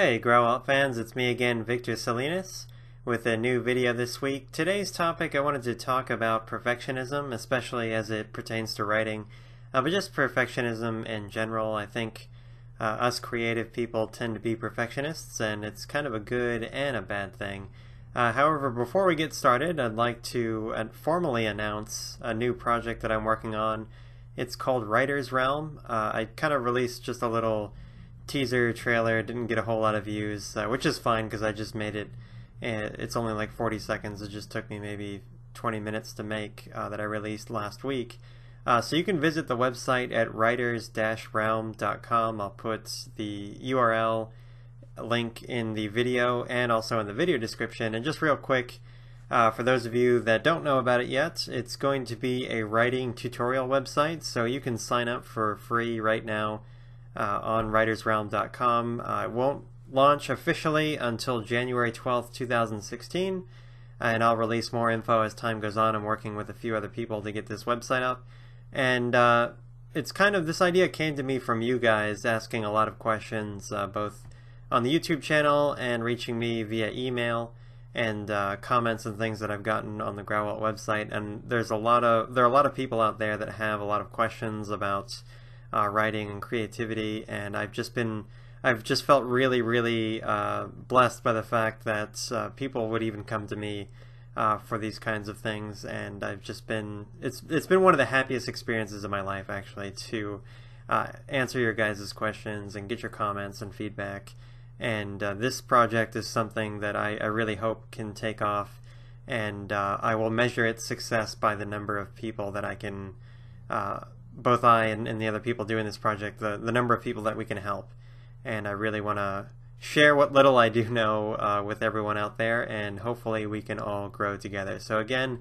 Hey Grauwelt fans, it's me again, Victor Salinas, with a new video this week. Today's topic, I wanted to talk about perfectionism, especially as it pertains to writing, but just perfectionism in general. I think us creative people tend to be perfectionists, and it's kind of a good and a bad thing. However, before we get started, I'd like to formally announce a new project that I'm working on. It's called Writer's Realm. I kind of released just a little teaser trailer, didn't get a whole lot of views, which is fine because I just made it. It's only like 40 seconds. It just took me maybe 20 minutes to make, that I released last week. So you can visit the website at writers-realm.com. I'll put the URL link in the video and also in the video description. And just real quick, for those of you that don't know about it yet, it's going to be a writing tutorial website, so you can sign up for free right now on writersrealm.com. It won't launch officially until January 12th, 2016, and I'll release more info as time goes on. I'm working with a few other people to get this website up, and it's kind of, this idea came to me from you guys asking a lot of questions, both on the YouTube channel and reaching me via email, and comments and things that I've gotten on the Grauwelt website. And there are a lot of people out there that have a lot of questions about writing and creativity, and I've just felt really blessed by the fact that people would even come to me for these kinds of things, and it's been one of the happiest experiences of my life, actually, to answer your guys' questions and get your comments and feedback. And this project is something that I really hope can take off, and I will measure its success by the number of people that I can, both I and the other people doing this project, the number of people that we can help. And I really want to share what little I do know with everyone out there, and hopefully we can all grow together. So again,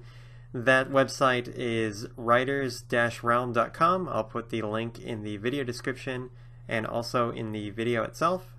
that website is writers-realm.com. I'll put the link in the video description and also in the video itself.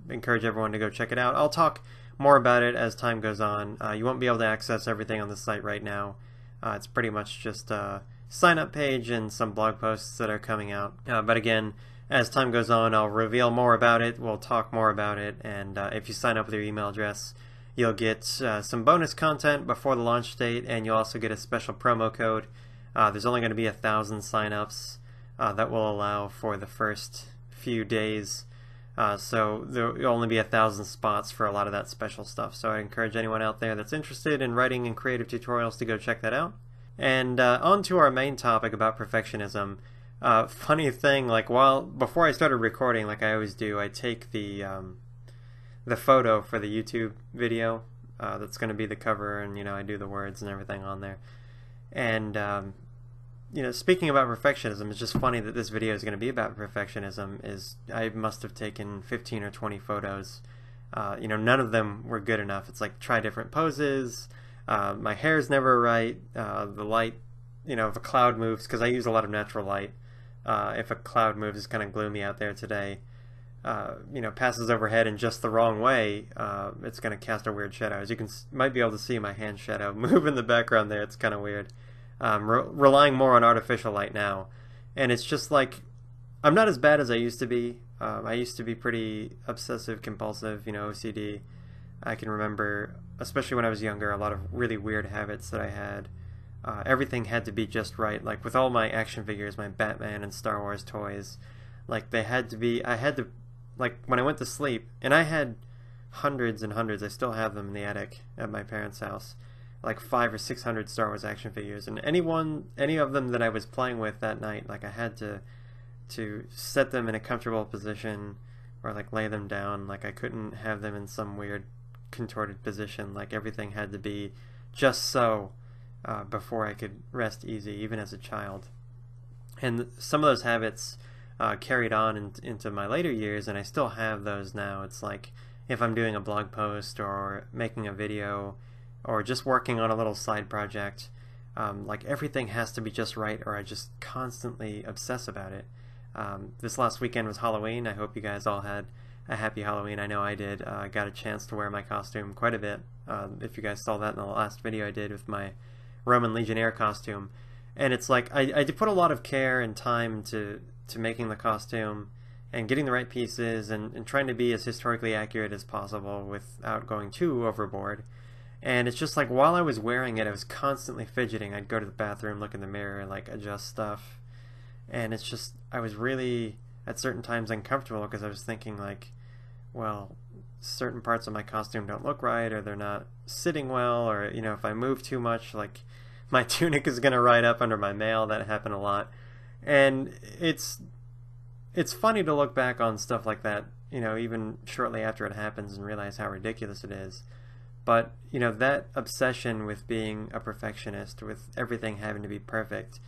Encourage everyone to go check it out. I'll talk more about it as time goes on. You won't be able to access everything on the site right now. It's pretty much just a sign-up page and some blog posts that are coming out. But again, as time goes on, I'll reveal more about it. We'll talk more about it, and if you sign up with your email address, you'll get some bonus content before the launch date, and you'll also get a special promo code. There's only going to be 1,000 sign-ups that will allow for the first few days, so there will only be 1,000 spots for a lot of that special stuff. So I encourage anyone out there that's interested in writing and creative tutorials to go check that out. And on to our main topic about perfectionism. Funny thing, like before I started recording, like I always do, I take the photo for the YouTube video that's going to be the cover, and I do the words and everything on there. And speaking about perfectionism, it's just funny that this video is going to be about perfectionism. I must have taken 15 or 20 photos. None of them were good enough. It's like, try different poses. My hair's never right. The light, if a cloud moves, because I use a lot of natural light, if a cloud moves, it's kind of gloomy out there today, passes overhead in just the wrong way, it's going to cast a weird shadow. As you might be able to see my hand shadow move in the background there. It's kind of weird. Relying more on artificial light now, and it's just like, I'm not as bad as I used to be. I used to be pretty obsessive-compulsive, OCD. I can remember, especially when I was younger, a lot of really weird habits that I had. Everything had to be just right. Like with all my action figures, my Batman and Star Wars toys, like they had to be, I had to, like when I went to sleep, and I had hundreds and hundreds, I still have them in the attic at my parents' house, like 500 or 600 Star Wars action figures, and any of them that I was playing with that night, like I had to set them in a comfortable position, or like lay them down. Like I couldn't have them in some weird contorted position. Like everything had to be just so before I could rest easy, even as a child. And some of those habits carried on into my later years, and I still have those now. It's like if I'm doing a blog post or making a video or just working on a little side project, like everything has to be just right, or I just constantly obsess about it. This last weekend was Halloween. I hope you guys all had a happy Halloween. I know I did. I got a chance to wear my costume quite a bit. If you guys saw that in the last video I did with my Roman Legionnaire costume. And it's like, I did put a lot of care and time to making the costume, and getting the right pieces and trying to be as historically accurate as possible without going too overboard. And it's just like while I was wearing it, I was constantly fidgeting. I'd go to the bathroom, look in the mirror, and like adjust stuff. And it's just, I was really at certain times uncomfortable because I was thinking like, well, certain parts of my costume don't look right, or they're not sitting well, or you know, if I move too much, like my tunic is gonna ride up under my mail. That happened a lot. And it's funny to look back on stuff like that, you know, even shortly after it happens and realize how ridiculous it is. But, you know, that obsession with being a perfectionist, with everything having to be perfect,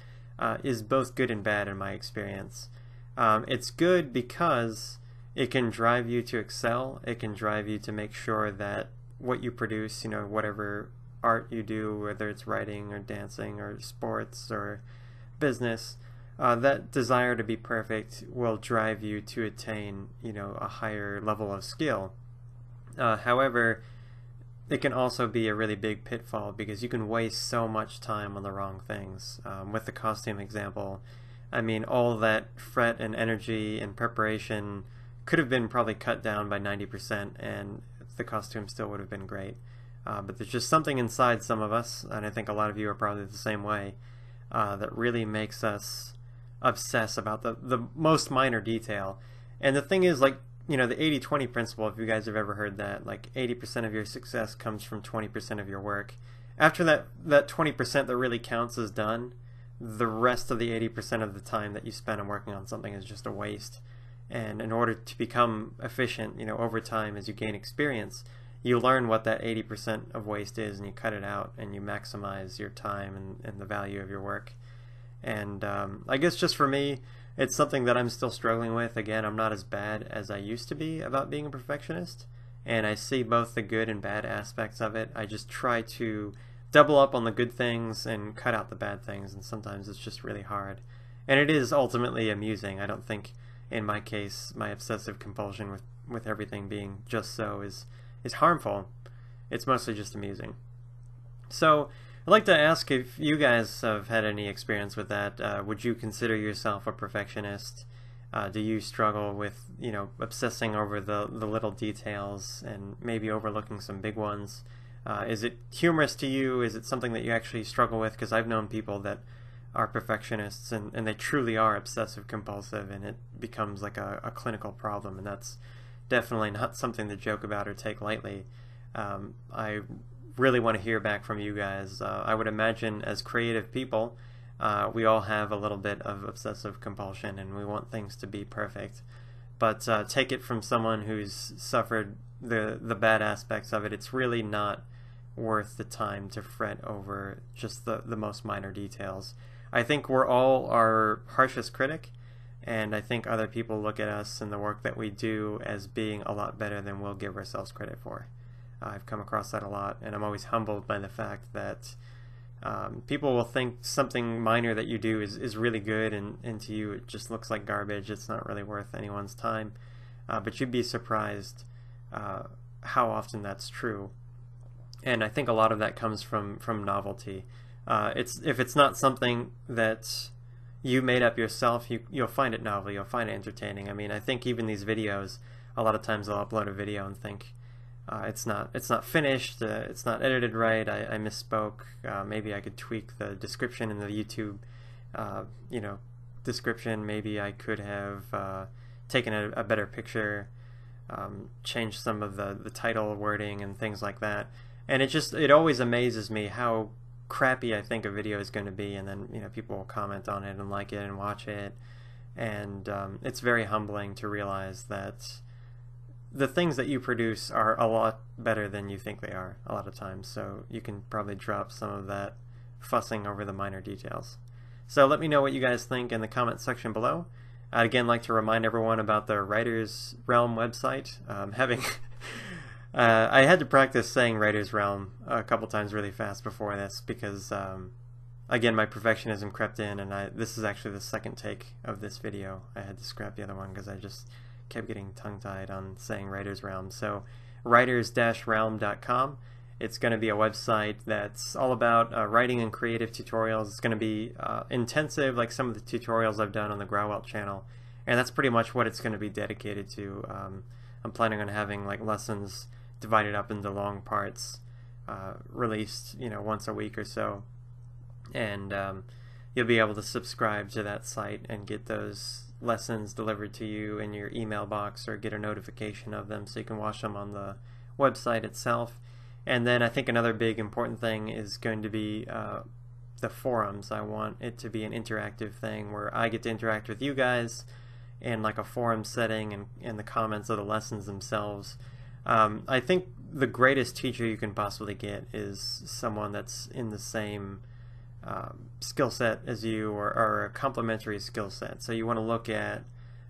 is both good and bad in my experience. It's good because it can drive you to excel. It can drive you to make sure that what you produce, you know, whatever art you do, whether it's writing or dancing or sports or business, that desire to be perfect will drive you to attain, you know, a higher level of skill. However, it can also be a really big pitfall because you can waste so much time on the wrong things. With the costume example, I mean, all that fret and energy and preparation could have been probably cut down by 90%, and the costume still would have been great. But there's just something inside some of us, and I think a lot of you are probably the same way, that really makes us obsess about the most minor detail. And the thing is, like, you know, the 80-20 principle, if you guys have ever heard that, like 80% of your success comes from 20% of your work. After that 20% that really counts is done, the rest of the 80% of the time that you spend on working on something is just a waste. And in order to become efficient, you know, over time as you gain experience, you learn what that 80% of waste is and you cut it out and you maximize your time and the value of your work. And I guess just for me, it's something that I'm still struggling with. Again, I'm not as bad as I used to be about being a perfectionist, and I see both the good and bad aspects of it. I just try to double up on the good things and cut out the bad things, and sometimes it's just really hard. And it is ultimately amusing. I don't think, in my case, my obsessive compulsion with everything being just so is harmful. It's mostly just amusing. So I'd like to ask if you guys have had any experience with that. Would you consider yourself a perfectionist? Do you struggle with, you know, obsessing over the little details and maybe overlooking some big ones? Is it humorous to you? Is it something that you actually struggle with? Because I've known people that are perfectionists and they truly are obsessive compulsive, and it becomes like a clinical problem, and that's definitely not something to joke about or take lightly. I really want to hear back from you guys. I would imagine as creative people, we all have a little bit of obsessive compulsion and we want things to be perfect. But take it from someone who's suffered the bad aspects of it, it's really not worth the time to fret over just the most minor details. I think we're all our harshest critic, and I think other people look at us and the work that we do as being a lot better than we'll give ourselves credit for. I've come across that a lot, and I'm always humbled by the fact that people will think something minor that you do is really good, and to you it just looks like garbage. It's not really worth anyone's time. But you'd be surprised how often that's true. And I think a lot of that comes from novelty. If it's not something that you made up yourself, you'll find it novel, you'll find it entertaining. I mean, I think even these videos, a lot of times I'll upload a video and think, it's not finished, it's not edited right, I misspoke, maybe I could tweak the description in the YouTube you know, description, maybe I could have taken a better picture, changed some of the title wording and things like that. And it always amazes me how crappy I think a video is going to be, and then, you know, people will comment on it and like it and watch it, and it's very humbling to realize that the things that you produce are a lot better than you think they are a lot of times, so you can probably drop some of that fussing over the minor details. So let me know what you guys think in the comment section below. I'd again like to remind everyone about the Writer's Realm website. I had to practice saying Writer's Realm a couple times really fast before this because again, my perfectionism crept in, and this is actually the second take of this video. I had to scrap the other one because I just kept getting tongue-tied on saying Writer's Realm. So writers-realm.com. It's going to be a website that's all about writing and creative tutorials. It's going to be intensive, like some of the tutorials I've done on the Grauwelt channel. and that's pretty much what it's going to be dedicated to. I'm planning on having like lessons divided up into long parts, released once a week or so, and you'll be able to subscribe to that site and get those lessons delivered to you in your email box, or get a notification of them so you can watch them on the website itself. And then I think another big important thing is going to be the forums. I want it to be an interactive thing where I get to interact with you guys in like a forum setting, and the comments of the lessons themselves. I think the greatest teacher you can possibly get is someone that's in the same skill set as you, or a complementary skill set. So you want to look at,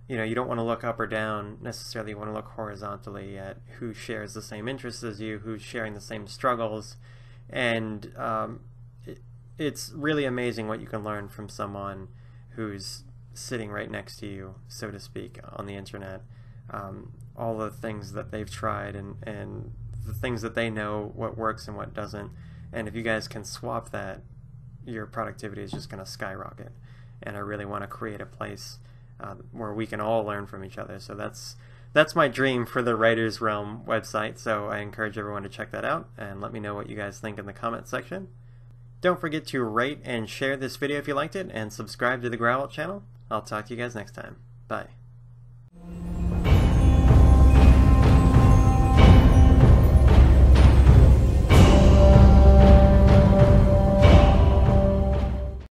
you don't want to look up or down necessarily, you want to look horizontally at who shares the same interests as you, who's sharing the same struggles, and it's really amazing what you can learn from someone who's sitting right next to you, so to speak, on the internet. All the things that they've tried, and the things that they know, what works and what doesn't. And if you guys can swap that, your productivity is just going to skyrocket. And I really want to create a place where we can all learn from each other. So that's my dream for the Writer's Realm website. So I encourage everyone to check that out, and let me know what you guys think in the comment section. Don't forget to rate and share this video if you liked it, and subscribe to the Grauwelt channel. I'll talk to you guys next time. Bye.